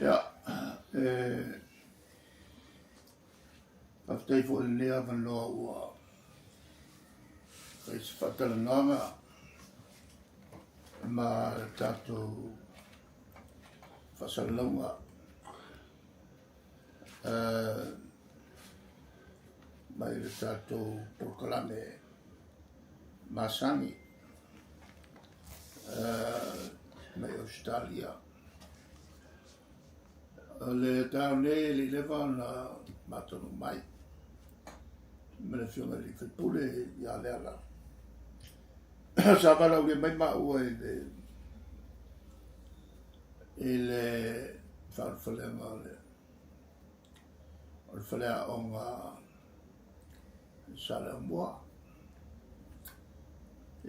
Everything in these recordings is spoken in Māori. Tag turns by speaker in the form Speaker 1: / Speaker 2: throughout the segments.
Speaker 1: Ja, Paftei fo le lea van loa ua kai se whakalananga ma tātou whasalunga mai le tātou porkalame Masani mai Australia. Le tau nei li lewa na matonu mai. Me le fionga li whepule ia leala. Sa wala ule mai maua i le whaalwhalenga o le whalea o ngā sala mua.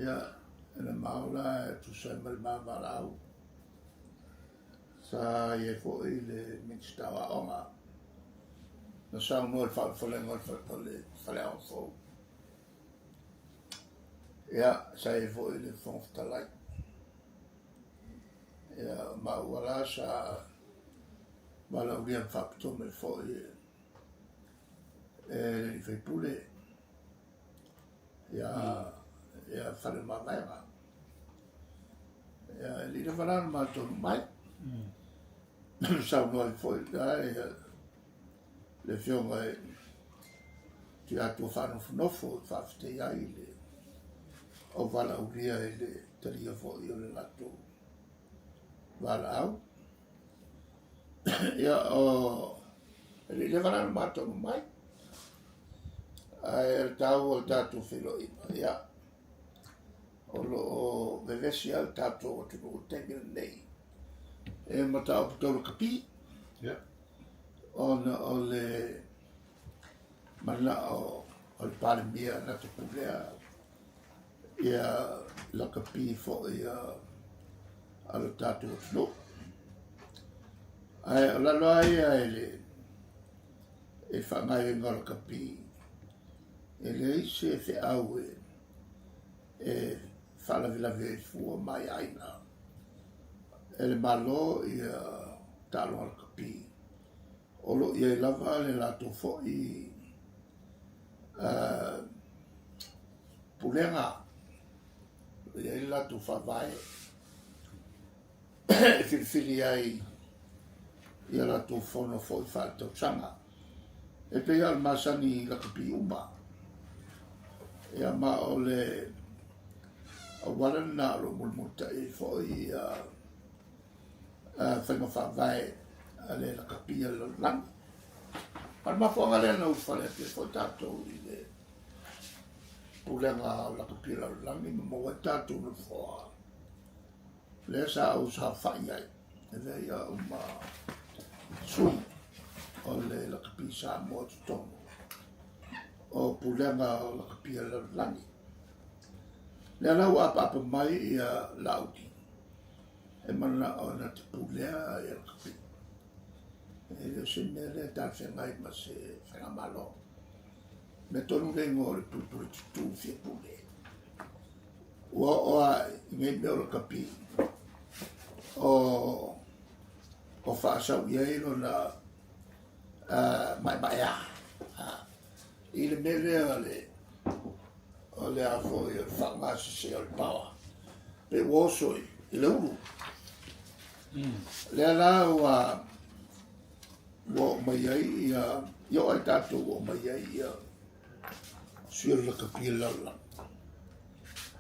Speaker 1: Ia, ena maula e tu sai mai mamarau. Sa ye fo i le minstawa o ngā. Na sa unua le whaalwhalenga o le whalea o fo. Ia, sa ye fo i le whongwhtalai. Ia, mauala sa wala uria whapitome fo i le whaipule. Ia, ia whare mamaera. Ia, li le whanana mātonu mai. Sa unua i fo i le fionga e ti atu whanofo whawhite ai le o wala uria e le taria fo i o le lato wala au. Ia o le whanana mātonu mai. E tau o tātou whilo ima. Ia o vevesi au tātou o tunu o tengina nei. E mata o putoro kapi.
Speaker 2: Ja.
Speaker 1: O le mana o le palemia na te pulea. Ia la kapi fo ia alo tātou o tunu. Ai o la loa ia e whangai ngora kapi. E le ise e au e whalavilave e fua mai aina. E le malo i talo ala kapi. Olo i e lava le lato fo i pulenga. I e lato whawai. E whiwhiri ai i a lato whono fo i whaatau sanga. E pe al masani la kapi uma. Ia ma o le wala na ro mulmuta i fo i whainga whawai a le la kapia la lang. Par ma whanga le na ufale te fo tātou i le pulenga la kapia la lang i mawa tātou na whoa. Le sa au sa whaingai. E vei a sui o le la kapia sa mua tutongo. O pulenga o la kapia la langi. Le alau apa mai i a lauti. E mana o na te pulea i a la kapia. E le se me le ta whengai ma se whengamalo. Me tonu le ngore pulpuri tutu fie pule. Ua oa ngai me o la kapia. O whaasau ieiro na mai a. I le mele o le afo i le whangasi se o le pawa. Pe woso i le uru. Le ala ua mai ai i o ai tātou ua mai ai i sio le kapia laula.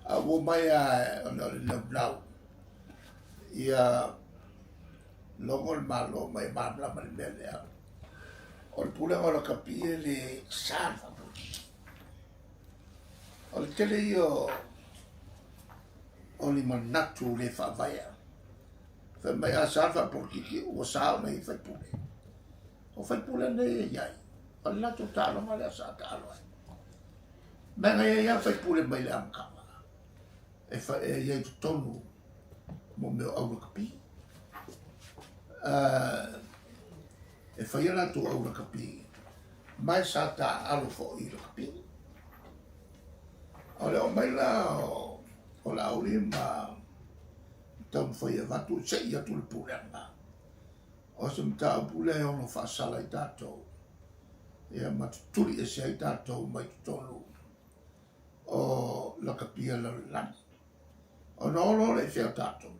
Speaker 1: A ua mai a ona le nau. I longo le malo mai mamla ma le mele a. O le pule o la kapia le salva puki. O le tele i o li manatu le whawaya. Wha mai a salva puki ki ua sao nei whaipule. O whaipule nei e iai. O le natu talo ma le a sa talo ai. Menga e ia whaipule mai le amkama. E iai tonu mo meo au la kapia. E whaiana tu au la kapi. Mai sa ta alo fo i la kapi. O leo mai la o la uri ma tau whaia vatu se ia tu le purenga. o se mta pule ono fa sala I tātou. Ia matuturi e se ai tātou mai tonu o lakapia lalani. O na olo le fea tātou.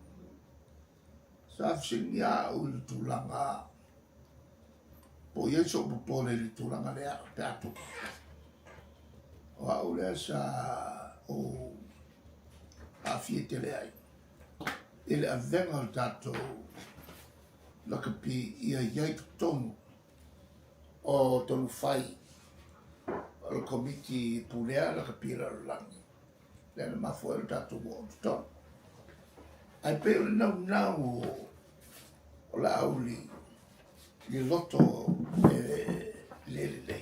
Speaker 1: Sa fsingia u le tūlanga po yeso popole le tūlanga lea tātou. O au lea sa o a fiete le ai. Ele a venga o tātou lakapi ia iai tonu o tonu fai o le komiti pulea lakapi lalani. Lena mafua le tātou o tonu. Ai pe o nau o la auli li loto le.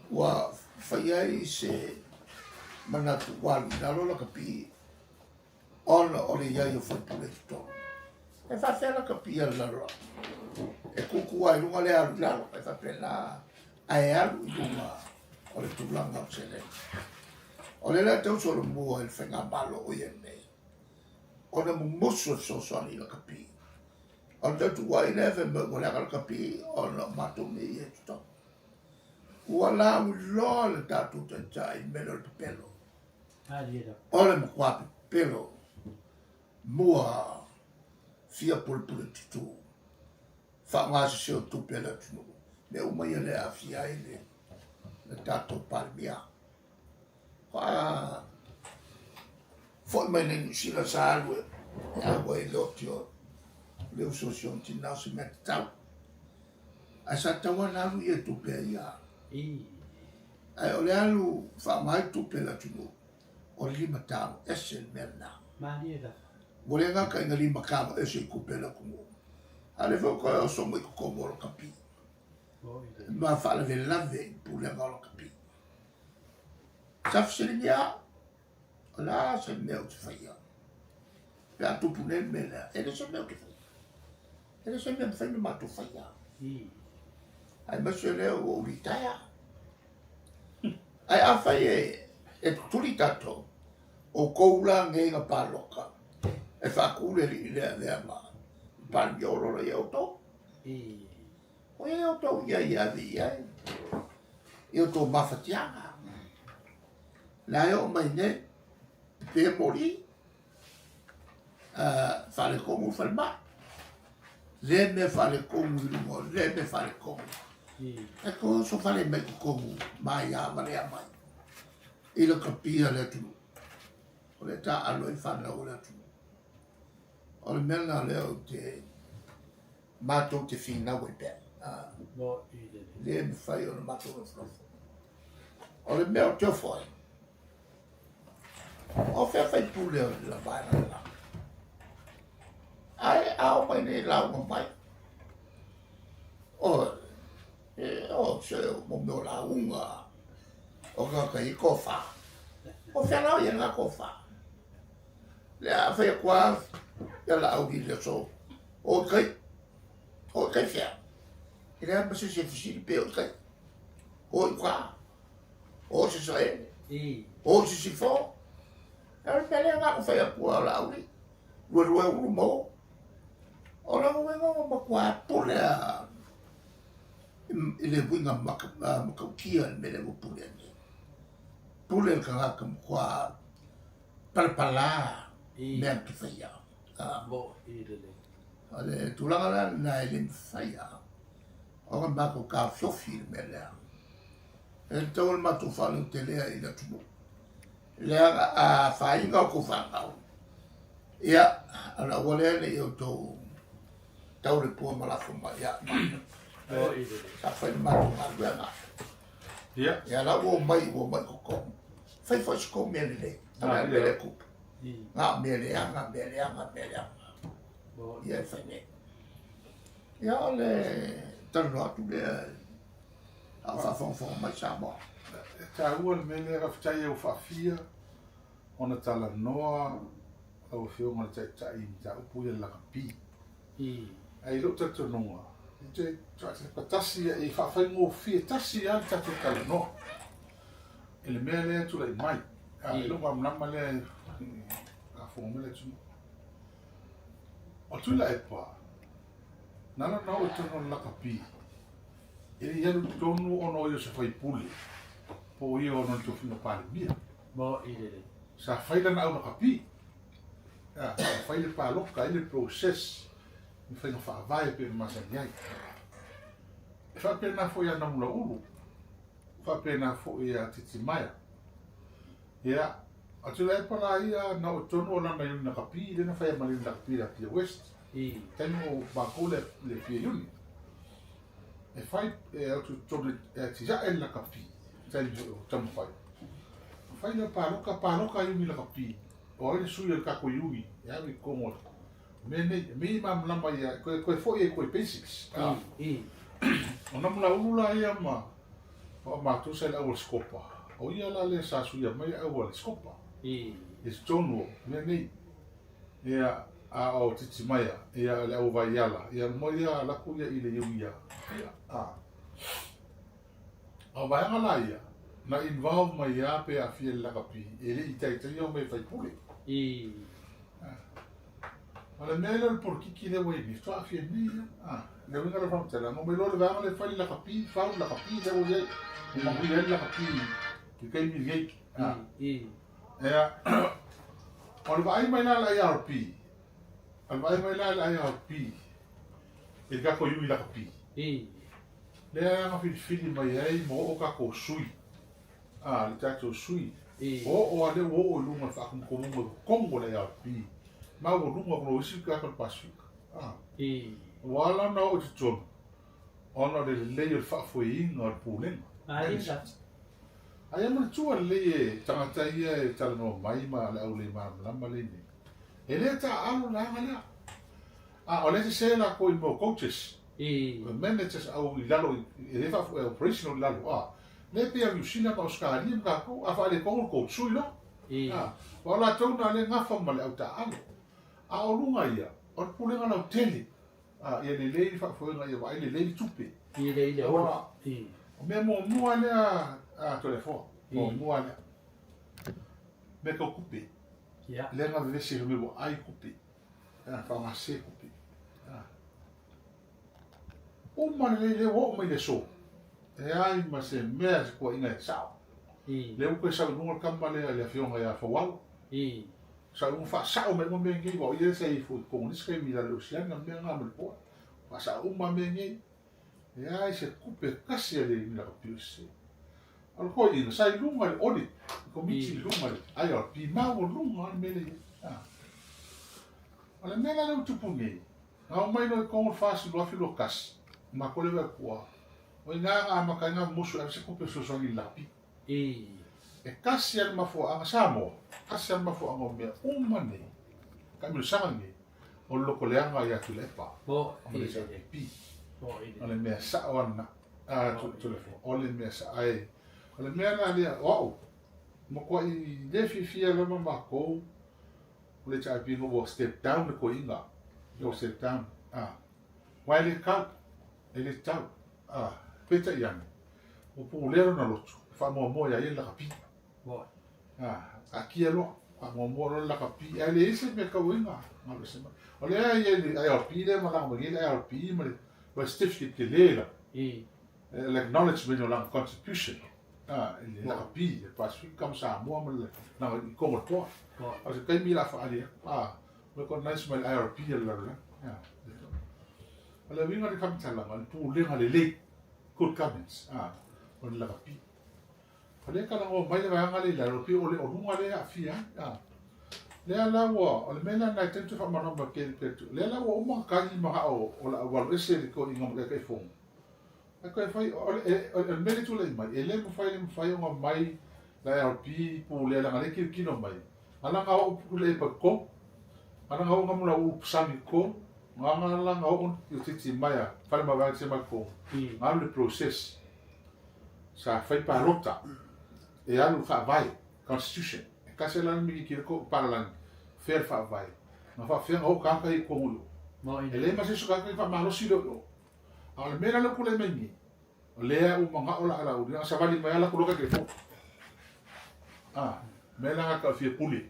Speaker 1: Wa fai ai se manatu wali nalo lakapi ona o le iai o whaipule tonu. E whawhela ka pia laro. E kuku ai runga le alu laro. E whawhela ai alu I runga o le tūlanga o se le. O le la tau soro mua e whenga malo o ia nei. O na mumuso so soani la kapi. O na tau wai le whe mo le la kapi o na mato me I e tuto. Ua la u loa le tatu tantai meno le pepelo. O le mkwapi pelo mua fia pulpule titu. Whaangasa seo tupela tunu. Me umai le a fia ele. Le tato palmia. Wha foi mai nengu sila sa alue. E awa e lotio. Leo sosion tinau se mea tau. A sa tawana alu I e tupea ia. Ai o le alu whaangai tupela tunu. O lima tau esen merna. Wole ngaka inga lima kama ese I kupela kumu. Ale veo koe o somo I kukomo lo kapi. Ma whaala ve lave I pule ngalo kapi. Safsiri nia. La se meo te whaia. Pea tupu ne mele. Ele se meo te whaia. Ele se meo te whaia ma tu whaia. Ai maso leo o ritaya. Ai a whaia e tuli tato. O koula ngenga paloka. E whakule li lea lea ma. Pali oro I auto. O I auto ia vi ai. I auto mawhatianga. La e o mai ne. Pe mori. Whale kongu whalma. Le me whale kongu lungo. Le me whale kongu. E ko so whale me kongu. Mai a marea mai. I la kapia le tunu. O le ta alo I whana o le tunu. O le mena leo te matou te whina ue pēr. Le me whai o le matou e whrofo. O le mea o te whai. O whea whai pule o la vaina la. Ai au mai ne lau mai. O se mo meo la unga. O kaka I kofa. O whea lau I nga kofa. Le a whea kua ia la au le so o kai fia I le ama se fisiri pe o kai o I kwa o se soe o se sifo e pele nga ko fai kua la au rua uru mo o la mo ngo ma kwa pole a ile winga makaukia me le pule ni pule ka ka kwa palpala me tu fai ale tulanga la na ele faya o ka mako ka fiofi me lea e tau ma tu fa no tele I la tumu le a fa inga ko fa au ia ala wale le yo to tau le po mala fo ma ia sa fa ma tu ma na ia la wo mai ko fai fa ko me le ala le ko nga meleanga. Ia e whaine. Ia le tanu atu lea a whawhawhawha mai sa moa.
Speaker 2: Tā ua le mele raftai au whawhia o na tala noa au whiunga tai I ta upu ia laka pi. Ai lo tatu noa. Te patasi I whawhai ngō whia tasi al tatu tala noa. E le mea lea tu lai mai. Ai lo mamnama lea a whonga le tunu. O tu la e pā. Nala nau tono la kapi. Ele ia tonu ono yo se fai puli. Po ia ono to fino pale bia.
Speaker 3: Mo ile.
Speaker 2: Sa fai la na kapi. Ah, fai le palo ka ile process. Mi fai no fa vai pe masa nyai. Fa pe na fo ya na mula ulu. Fa pe na fo ia titi maya. Ya, atula e pala ia na tono ona na yuna kapi, le na fai mali na kapi la Pia West. Tenu bakule le Pia Yuni. E fai e atu tono e tija e la kapi. Tenu tamu fai. Fai le paloka yumi la kapi. O ele sui el kako yumi. Ya mi komo. Me mam lamba ia koe fo ia koe basics. Ona mula ulula ia ma. O ma tu se la ul skopa. O ia la le sa suia mai a ul skopa. Is tono me nei. Ia a o titi maia. Ia le au vai ala. Ia mo ia la kuia ile yumi ia. A vai ala ia. Na involve mai ia pe a fie la kapi. Ele itai tai o me fai pule. Ala mele al porkiki le wei ni. Toa fie ni ia. Le winga la frontera. No me lo le vanga le fai la kapi. Fau la kapi le wei. Ma hui la kapi. Ki kai mi gei. Ia. Ala vai mai la IRP. Ala vai mai la IRP. Il kako yui la kapi. Le anga fili mai ai mo o kako sui. Le tato sui. O ale o lunga fa como Kongo le IRP. Ma o lunga ko isi ka ka Pasifika. Wala na o tson. Ona le le fa foi ngor pulen. Ai mo tua le tangata ia e tala no mai ma le au le ma lama le ni. Ele ta alu la ngala. Ole se la ko mo coaches. Managers au lalo ele fa operational lalo. Ne pia usina pa Australia ka ko afa le ko sui no. Wala tona le ngafa ma le au ta alu. O lunga ia. O pulen ala tele. Ia le fa foi nga ia vai le tupe.
Speaker 3: Ile ora.
Speaker 2: Me mo le a telefone. Mo le. Me ko coupe. Le nga vese me bo ai coupe. Fa ma se coupe. O man le o me le so. E ai ma se me ko ina sao. Le ko sa no ka ma le afion ia fa wal. Sa un fa sao me mo me ngi bo ia se fu ko ni se mi la Luciana me nga me po. Fa sa un ma me ngi. E ai se coupe kasi le mi la pius. Al ko ina sai lunga le audit. Ko mi lunga ai al pi ma o lunga me le. Ala me la no tupungi. Au mai no ko fa si lo fi lo kas. Ma ko le va po. O nga ma ka nga musu a se coupe so so ni lapi. E kasi al mafo ang samo. Kasi al mafo ang me umane. Kami sangi. O loko le anga ya tulepa.
Speaker 3: Bo
Speaker 2: pi. Ole me sa ona. Telefon. Ole me sa ai. Ole me na dia. Wow. Mo ko I defi fia le mama ko. Ole cha pi no step down ko inga. Yo step down. Wai le ka. Ele tau. Peta yang. O pulero na lotu. Fa mo ya ia la kapi. Aqui alo. Fa mo la kapi. Ele ese me ka winga. Ma le sema. Ole ai api le ma la mo ile ai api ma le certificate ke le. L'acknowledgement de la contribution. Il a pris parce que comme ça moi na ko mo to. Parce que mi la fa ali. Me ko nice mal IRP la la. Ala winga de kam tala mal tu le ngale le. Good comments. On la kapi. Ale kala o mai la ngale la ro pi o le o lunga le afia. Le ala wo o le mena na tentu fa mano ba ke petu. Le ala wo mo ka ni ma o la wa ese ko ingam ke fo. Ko fai o mele tu le mai. Ele mo fai o mai la RP pu le la ngale ki no mai. Ala nga o pu le pa ko. Ala nga o ngamula u sami ko. Nga la nga o titi mai a fa ma va se ma ko. Nga le process. Sa fai pa rota. E alu fa vai constitution. Kasi lang mi ki ko para lang fair fa vai. Nga fa fair o ka kai ko mulo. Ele ma se so ka kai fa malo si do. Al mera lo kule mengi. Lea u manga ola ala u sa vali mai ala kulo ka ke fo. Mela ka fi puli.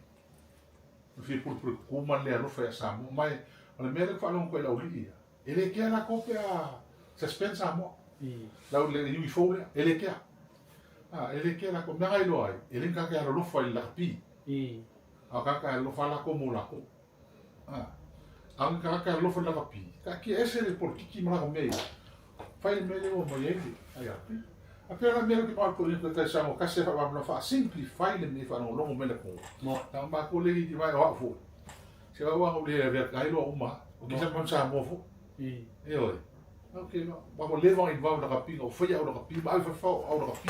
Speaker 2: Fi pul pul ku man le ro fa sa mo mai. Al mera fa long ko la uli. ele kia la ko pe a suspense mo
Speaker 3: I.
Speaker 2: la le ni fo le ele kia ele kia la ko me ai lo ai ele ka ka lo fa la pi
Speaker 3: I.
Speaker 2: a ka lo fa la ko mo la ko ang ka lo fa la pi ka ki ese le por ki ma ko me fai me le mo ye ai a pi a pe la me le ki pa ko ni ko ka sa mo ka se fa ba fa simplify le me fa no lo me le ko
Speaker 3: Mo.
Speaker 2: ta ba ko le di vai o fu se wa o le ve ai lo uma o ki sa mo sa mo fu
Speaker 3: I.
Speaker 2: e oi ok no ba mo le va i va o la pi o fa ya o la pi ba fa o la pi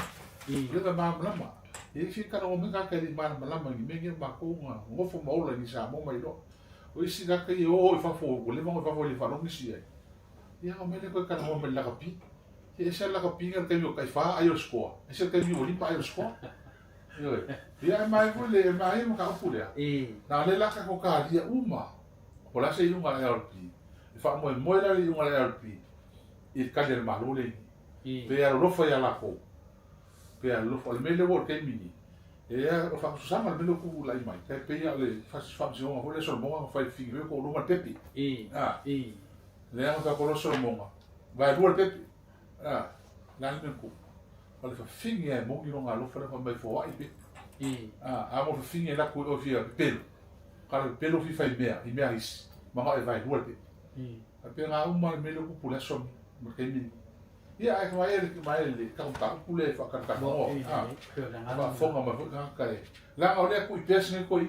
Speaker 3: I.
Speaker 2: le ma ma e fi ka no me ka ka di ma ma ni me nge ma ko ngo fo mo la ni sa mo mai lo o isi ka ka o fa fo o le va fa fo le fa no ni si ai ia o me le ko ka no me la pi e se la pi ngal ka yo ka fa ai o score e se ka yo li pa ai o score e oi ia mai ko le mai mo ka pu le
Speaker 3: I.
Speaker 2: na le la ka ko ka dia uma o la se yunga la pi e fa mo la yunga la pi il ka del malo le
Speaker 3: I.
Speaker 2: pe a lo fa ya la ko pe a lo fa le me le wo ke mini e a o fa sa mal me lo ku la mai ke pe ya le fa si o le so mo fa fi ko lo ma pepi
Speaker 3: I. I.
Speaker 2: le a ka ko lo so mo vai lo pepi la me ku o le fa fingi e mo ki no nga lo fa fa mai fo ai pe
Speaker 3: I.
Speaker 2: a mo fa fingi la ku o fi pelo ka pelo fi fa i mea is ma ma e vai lo pe
Speaker 3: I.
Speaker 2: a pe nga uma me lo ku pu la so ma ke mini ia ai mai le ka ta pu le fa ka
Speaker 3: Mo.
Speaker 2: mo
Speaker 3: I. Pero na
Speaker 2: ma fonga ma fonga kai la o le ku pes ni ku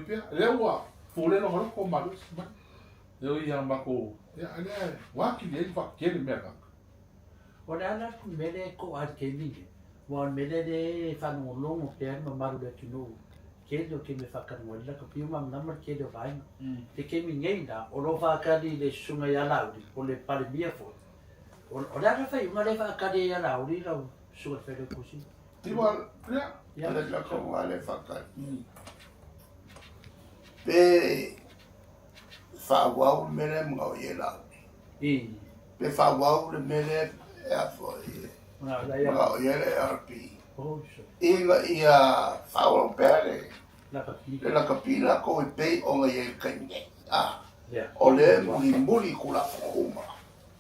Speaker 2: pe le wa pu le no ko ma ma le ia ma ko ia ale wa ki le fa ke le merka
Speaker 3: O le ana ku mele ko al ke mingi. Wa mele de fa no longo te ma maru le kino. Ke do ke me fa ka no la ko piu ma na ma ke do vai. Te ke mi ngai da o lo fa ka di le sunga ya la o le pale bia fo. O le ana fa una le fa ka di ya la o ri la su fe le kusi.
Speaker 2: ti wa ya
Speaker 3: Ya.
Speaker 1: Ale la ko wale whaka. Pe whawau mele mga o ye lau.
Speaker 3: I.
Speaker 1: Pe whawau le mele e a fo i
Speaker 3: Una la
Speaker 1: mga
Speaker 3: ya.
Speaker 1: o ye le RP.
Speaker 3: O so.
Speaker 1: Inga ia whawau pere.
Speaker 3: La ka pi.
Speaker 1: Le la kapila ko i pei o nga ye kainge.
Speaker 3: Ya.
Speaker 1: O le muli kula whakuma.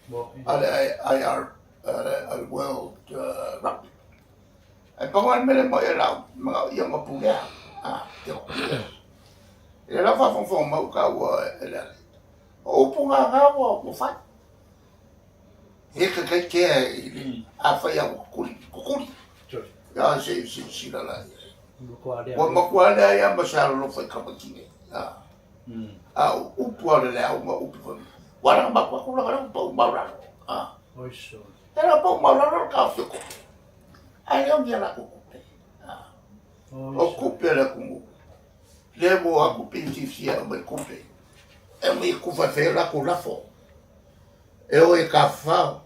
Speaker 3: Mo.
Speaker 1: Ale IR, al World Rugby. Ai pangan mele mo e lau, mga ia mapulea. Teo. E la whawhawhau mau ka ua e lele. O upunga ngā ua o whai. He ka kai kea i a whai a kukuri.
Speaker 3: Sorry.
Speaker 1: Ya se sila la.
Speaker 3: Ko ale.
Speaker 1: Wa makua lea ia masara lo whai kamakine. A upu ale lea o ma upu whai. Waranga makua kula kara upau maurano.
Speaker 3: O so.
Speaker 1: Era upau maurano ka whiko. Ai au nia la kukupe. O kupe la kumu. Le mo a kupe fia o me kupe. E me kufa fe la ko la fo. E o e ka fa.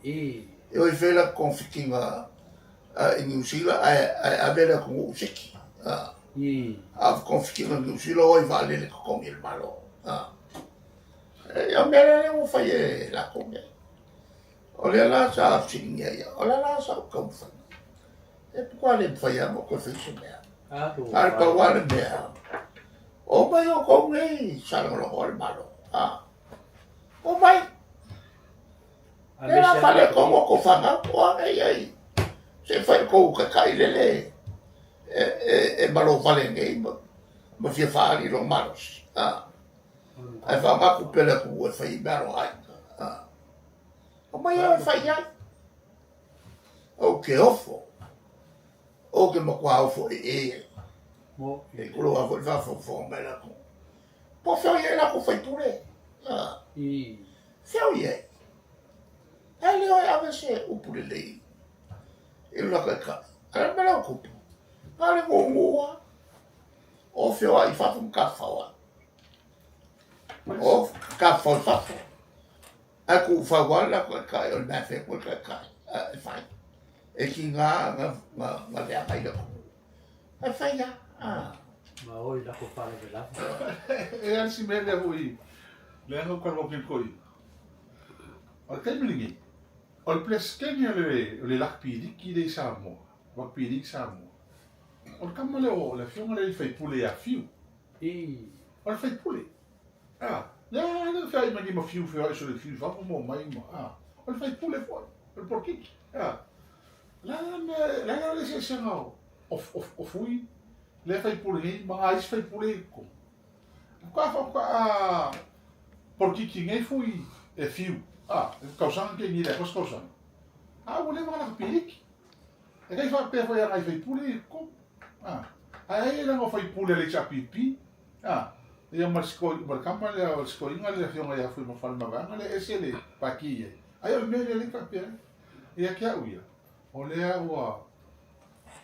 Speaker 3: I.
Speaker 1: E o e fe la konfikinga i New Zealand a vera kumu usiki.
Speaker 3: I.
Speaker 1: A konfikinga New Zealand o i vale le kongi il malo. E a mera le mo fa ye la kongi. O le la sa singa ya. O la sa ko fa. E kwa le fa ya mo ko fe singa. Al pa wale mea. O mai o ko ngai sa lo ko malo. O mai. Era fale como ko fanga o ai. Se fai ko ka kai lele. E malo fale ngai. Ma fia fali lo malos. Ai fa ma ku pele ku e fai malo ai. O mai o fai ai. O ke ofo. O ke makua ofo e.
Speaker 3: Mo.
Speaker 1: E kulo a fa fo mai la ko. Po feo ye la ko fai pure.
Speaker 3: I.
Speaker 1: Feo ye. Ele o ave se upure lei. Ele la ka. Ala mala ko. Ale ko ngua. O feo ai fa fo ka fa wa. O ka fa. A ku fa wa la ko ka o na fe ko ka. E fai. E ki nga le ai da. E fai ya.
Speaker 3: Ma oi la ko pale de la.
Speaker 2: e an si me le hui le no ka mo ki koi o ke milingi o le ples ke ni le lakpi di ki le sa mo wa pi di sa mo o ka mo le o le fiona le fai pule a fiu
Speaker 3: I.
Speaker 2: o le fai pule ya le fai fai mani ma fiu fiu so le fiu fa mo mai ma o fai pule fo o porkiki la le se ngao of fui le fai pule ni ma ai fai pule ko fa porkiki ngai fui e fiu kausan ke ni le kos kausan o le ma piki e kai fa pe foi ai fai pule ko ai la mo fai pule le chapipi ia maskoi barkama le skoi ngale le fionga ia fui mo falma vanga le esele paki ai o me le kapia ia kia uia o le ua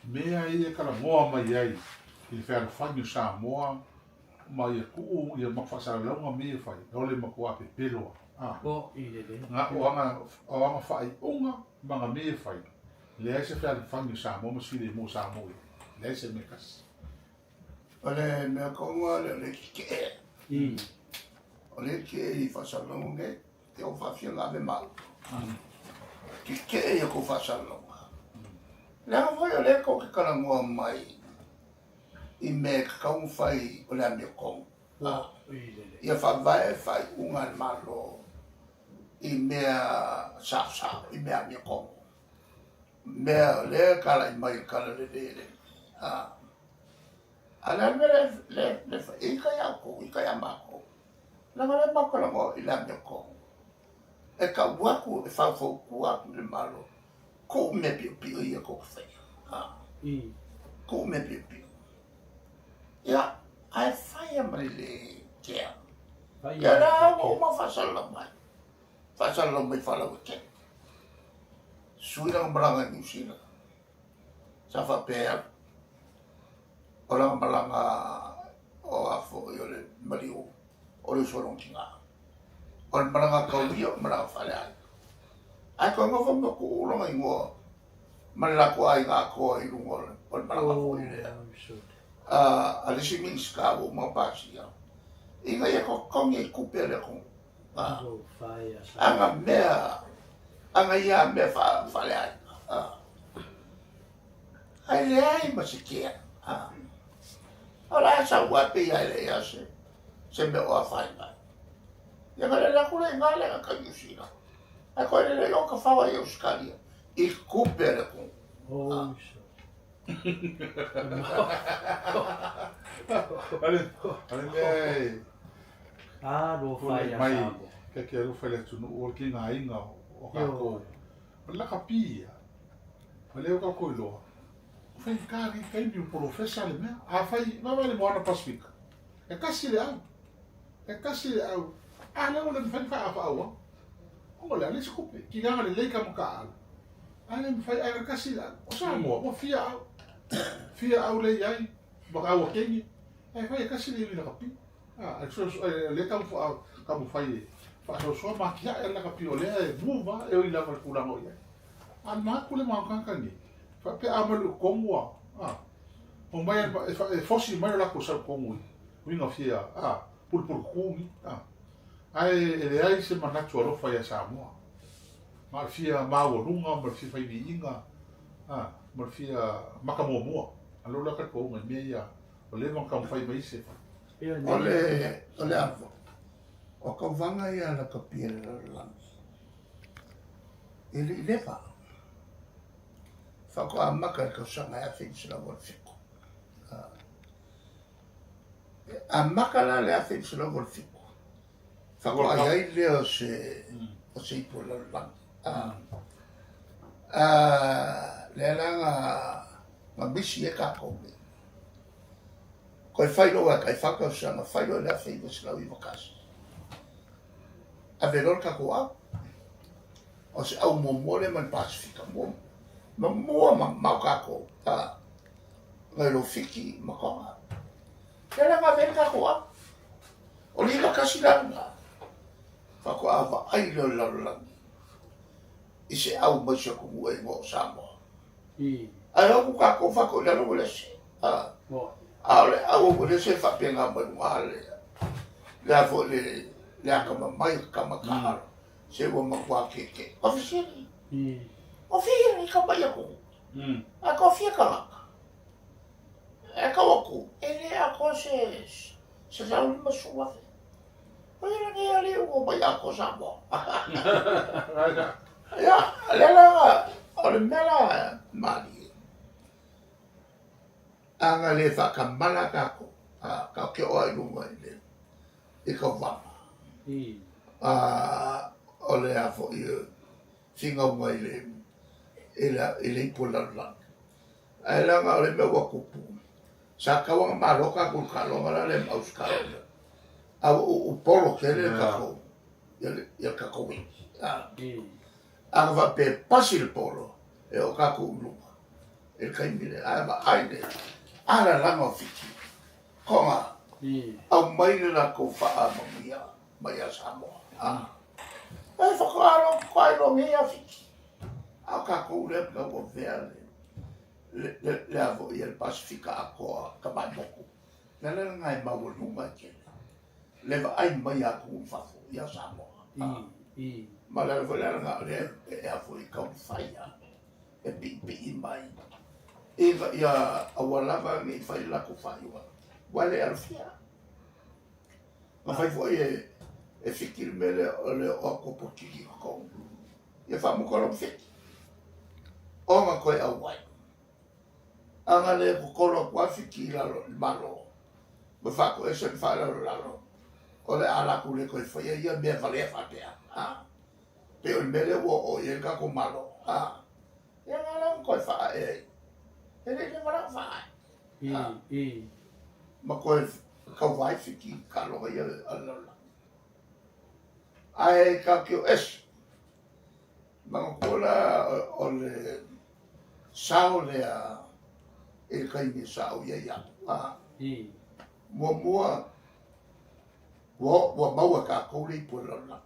Speaker 2: me ai e kala moa mai ai il fer fanyu sa moa mai ku ia ma fa sa longa me fai o le makua pe pelo
Speaker 3: o i le
Speaker 2: nga o anga fai unga manga me fai le se fer fanyu sa moa masile mo sa moa le se me kas
Speaker 1: Ole me kongo le ke. Ole ke I fasalonge te o fafia nga me mal. Ke e ko fasalonga. La foi ole ko ke kala ngoa mai. I me kaung fai ole me kong. Ia fa vai fai unga malo. I me sa I me me kong. Me le kala I mai kala le. Ala le ika ya mako. La le mako la mo ila me ko. E ka waku e fa fo ku le malo. Ko me pi ia ko fa. Ko me pi. Ya, ai fa ya le kia. Ya la o ma fa sala mai. Fa sala mai fa la ke. Suira branga ni sila. Sa fa pe Orang malanga o afo yo le mariu o le solong kinga. Orang malanga kau dia malanga fale ai. Ai ko ngo fo ko ulo ngai ngo. Malanga ko ai nga ko I lungo le. Orang malanga fo ile. Ale si min ska o ma pasia. Inga ye ko kongi kupele ko. Anga mea. Anga ia me fale ai. Ai le ai masikia. Ora sa wapi ya le ya se me o fai mai. Ya ngale la kule ngale ka yusina. A ko le lo ka fa wa euskalia. I kupere ko.
Speaker 2: Ale
Speaker 3: lo fai ya
Speaker 2: mai ke lo fai le tunu o ki nga inga o ka ko. La kapia. Ale o ka ko lo. Fai kari kai mi professor le mea fai ma vale mo ana Pacifica e kasi le au le o le fai fa au o le se coupe ki nga le ka mo ka ale me fai kasi le o sa mo fia au le ai mo ka o kengi fai kasi le mi la kapi le ka mo fai fa so ma ki la kapi o le buva e o ila fa kula mo ia ma kule ma kan ni fa pe amalu komua o mai e fosi mai la ko sa komu winga fia pul kumi ai ele ai se manatu ro fa ya sa mo ma fia ma o lunga ma fia fa inga ma fia makamo mo alo la ka ko me ia o le ma kam fa mai se
Speaker 1: ole avo o ka vanga ia la ka pia la ele lepa Fako a maka ka sanga ya fix la wol fiko. A maka la le a fix la wol fiko. Fako a yai le o se ipo la lang. Le nga bisi e ka kobe. Ko fai lo ka faka sanga fai lo le a fix la wi vakas. A velor ka ko a. O se au mo le man Pasifika mo. Mua mau kako ngai lo fiki makonga kela nga ven kako o li ka kasilanga fa ko ava ai lo I se au ma se ko mo ngo samo ai o kako fa ko la lo le se ale au ko le se fa penga mo ngale la vo le ka mai ka makara se wo ma kwa ke officially o fia ni ka pai ako. A ko fia ka maka. E ka waku. E le a ko se raul masua. O ia ni ali o o mai ako sa mo. Ya, lela o le mela mali. Anga le whakamala kako. Ka ke o ai lunga i le. I ka wama. O le a fo i singa unga i le. I le ipulalala. Ai langa o le mea wakupu. Sa kawanga maloka kul kalonga la le mauskalo. Au polo ke le kako. Ia kako wingi. Anga va pe pasi le polo. E o kako ulunga. E kaimile. Ai aine. Ala langa fiki. Konga. Au maile la ko faa mamia. Maia Samoa. E whakaaro kai lo ngea fiki. Au kako ule ka o vea le avo i el Pasifika a koa ka mai moku. Le ngai mawalunga kene. Le va ai mai a ku fafo ia Samoa. Ma le nga le e avo i ka whaia. E pi mai. Eva ia awalava ni fai la ko faiwa. Wale alfia. Ma fai foi e fikir mele le o ko potiki ko. Ia fa mo ko lo fiki. O ma ko e awai. Anga le ko lo kwa fiki la malo. Ma fa ko e se fa la lo. O le ala ku le ko fai ia me vale fa te. Pe o mele o ye ka ko malo. Ia ngala ko fa e. Ele le mara vai. Ma koe ka vai fiki ka loa ia alala. Ai ka kio es. Ma kola o le sao lea e kaini sao ia ia. Mua wa maua ka koule i pula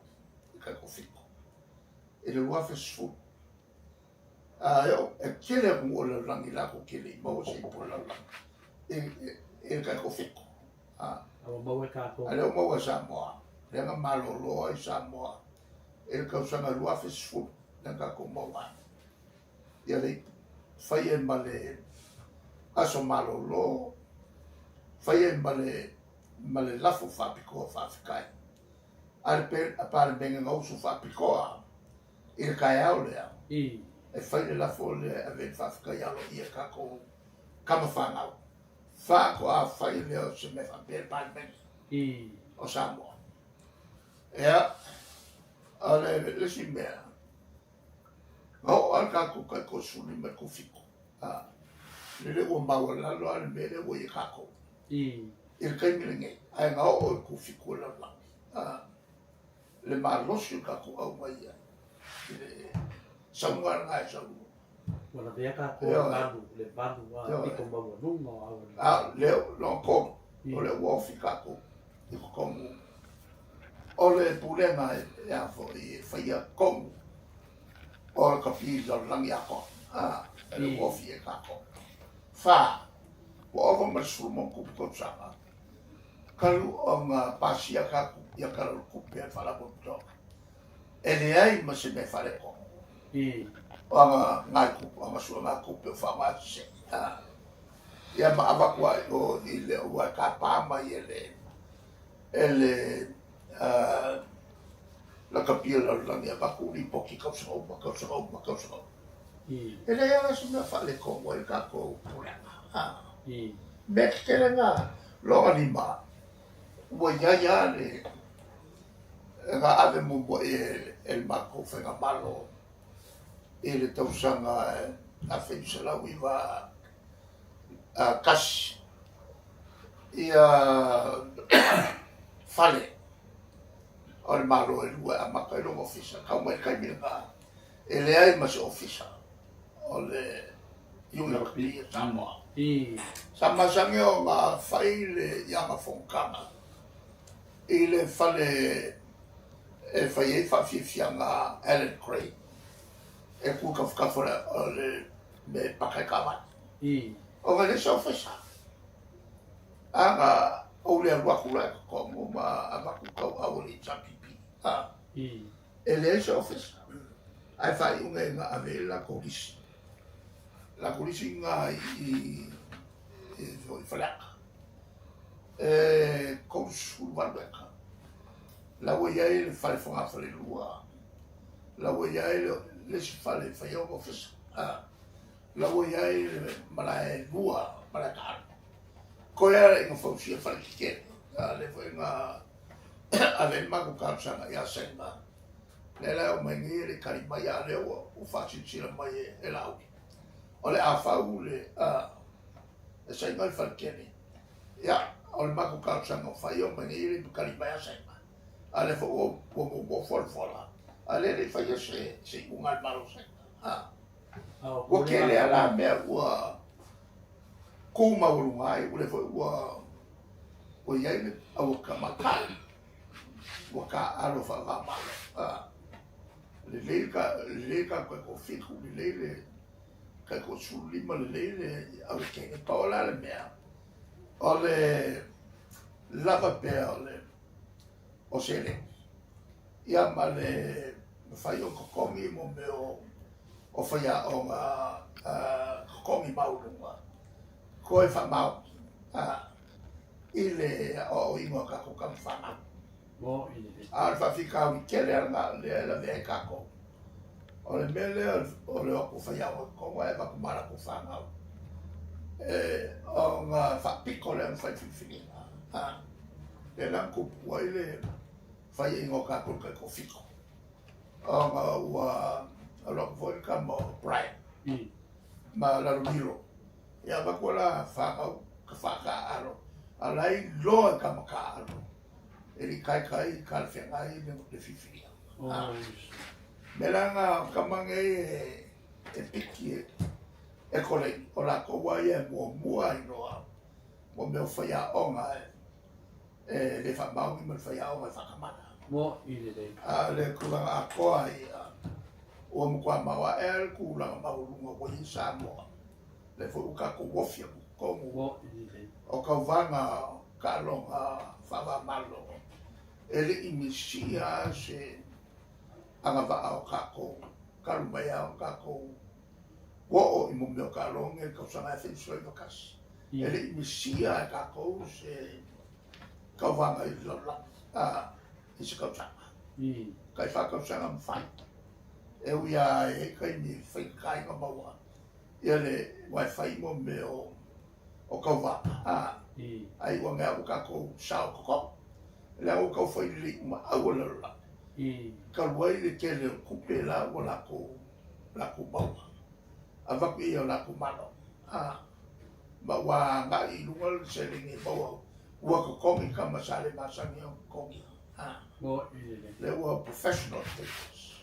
Speaker 1: ka ko fiko. E le lua fesfu. Yo, e kele mo le rangi la ko kele mo se po la. E ka ko fiko.
Speaker 3: O mau e ka ko.
Speaker 1: Ale o mo sa mo. Le nga malo lo ai sa mo. E ka sa nga lua fesfu nga ko mo wa. Ya le fai e male aso malo lo. Fai e male la fu fa piko fa kai. Al per a par benga ngo su fa piko. E ka ya o le. E whaile la fole a ven whawhika ialo ia kako kama whanau. Whako a whaile o se me whapere pāmeni o Samoa. Ea, a le si mea. Ngau al kako kai ko suni me ko fiko. Le ua maua lalo ale me le ua i kako. I kai miringe, ai ngau o ko fiko la langi. Le malosi kako au mai ia. Samua ngai salu.
Speaker 3: Wala vea ka ko balu, le balu wa piko maua nunga o
Speaker 1: awa. Leo lo kom, o le wofi kako, i komu. O le pulenga e afo i whaia komu. O le kapi la langi ako. Le wofi e kako. Wha, wa ova masuru kupu konsanga. Kalu o ngā pasia kako, ia kalu kupu e whala kupu. E le ai ma se me whale komu. Anga ngai kupu, anga sua ngai kupu whawa se. Ia ma awakua o i le ua ka pāma i ele la kapia la langi awaku ni poki kausau. Ele ia la suna whale kongo i kako puranga. Mek kere ngā loa ni ma. Ua iaia le ngā ave mumbo el mako whenga malo. E le tausanga a whensalau i wa kasi. Ia whale. O le maro e lua a maka e longa ofisa. Kau mai kai mira. E le ai masi ofisa. O le University of Samoa. Samasangi o ngā whai le ianga whongkanga. I le whale e whai e whawhiwhianga Alan Craig. E kuka whakawhara o le me pakai kawai. O ngā lesa o whaisa. Anga o le aluaku lai kakongo ma awaku kau awari tapipi. E lesa o whaisa. Ai whai unga e ngā ave la kolisi. La kolisi ngā i whalaka. E kousu walweka. Lau iai le fale whangawhare lua. Lau iai le si fale whaiau ofisa. Lau iai le marae lua, marae kāra. Ko ia inga whausia whare kikere. Le whainga ale maku kāpsanga ia senga. Le leo mai ngi le karimai a leo u whasinsira mai e lau. O le a whau le e senga i whare kene. Ia, o le maku kāpsanga whaio mai ngi le karimai a senga. Ale fo o fola. Ale le fai se unga malo senga. Wa kele ala mea ua kou maurungai ule fo ua iai le au kamakali. Wa ka alo fa va malo. Le ka ko fiku le ka ko sulima le au kenge paola le mea. Ole lava pe ole o sele. Ia ma le fai o kokongi mo me o whaia o ngā kokongi maurunga. Ko e whamau. I le o ingoa kako kam whamau. A le whawhikau i kele anga le la vea kako. O le mele o le oku whaia o konga e wakumara ku whamau. O ngā whapiko le ang whai whiwhininga. Le lang kupua i le whai ingoa kako kai ko whiko. O ngā ua alo voi ka mo Brian ma la miro ya ba ko la fa ka aro alai lo ka ma ka aro eri kai ka fe ngai le fifi melanga ka mangai e piki e kole o la ko wa ye mo ai no mo me fa ya onga le fa ba mi fa ya onga fa ka ma
Speaker 3: mo i le
Speaker 1: ale ku la ko ai o mo kwa mawa el ku la maulunga ko i Samoa le fo ka ko wofia ko mo o ka vanga ka longa fa malo ele imisia se anga va o ka ko ka lumaya o ka ko wo o mo me ka longa ka sa na fe so i vakas ele imisia ka ko se ka vanga i la i se ka sa kai fa ka sa am fa e uia e kai ni whai kai ka maua. Ia le wifi mo me o kauwa. Ai ua ngea uka kou sao koko. Le au kau whai li ma au la. Ka luai le ke le kupe la o la kou maua. A waku i o la kou mano. Ma wa ngā i lunga se ringi maua. Ua ka kongi ka masale masangi o kongi. Le ua professional status.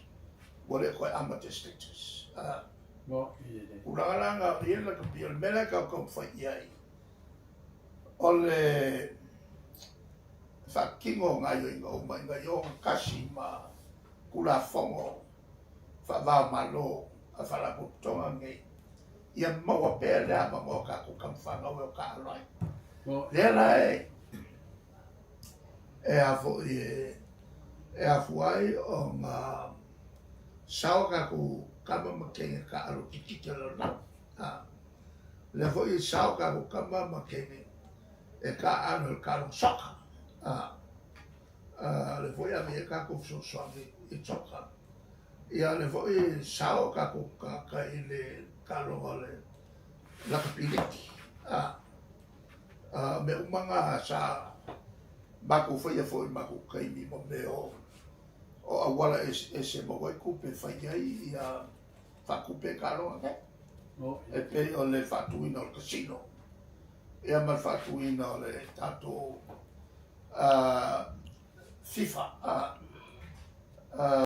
Speaker 1: Wale koe amateur status. Uranga ia la ka pia mele ka ko fai ai. Ole kingo ngai o ngai o kasi ma kula fongo fa va malo a fa la tonga ngai. Ia mo pe le ama mo ka ko kam fa no ka lai. Le lai e a fuai o ma sao ka ku kama makenge ka aro kikike lo na. Le foi sao ka ku kama makenge e ka ano ka lo soka. Le foi a me ka ku so suave i soka. Ia le foi sao ka ku ka ile ka lo vale la kapiliki. Me umanga sa baku foi maku kai mi mo me o awala se mo vai kupe fai ai ia fa kupe karo ake e pe o le fatuina o casino e ma fatuina o le tato FIFA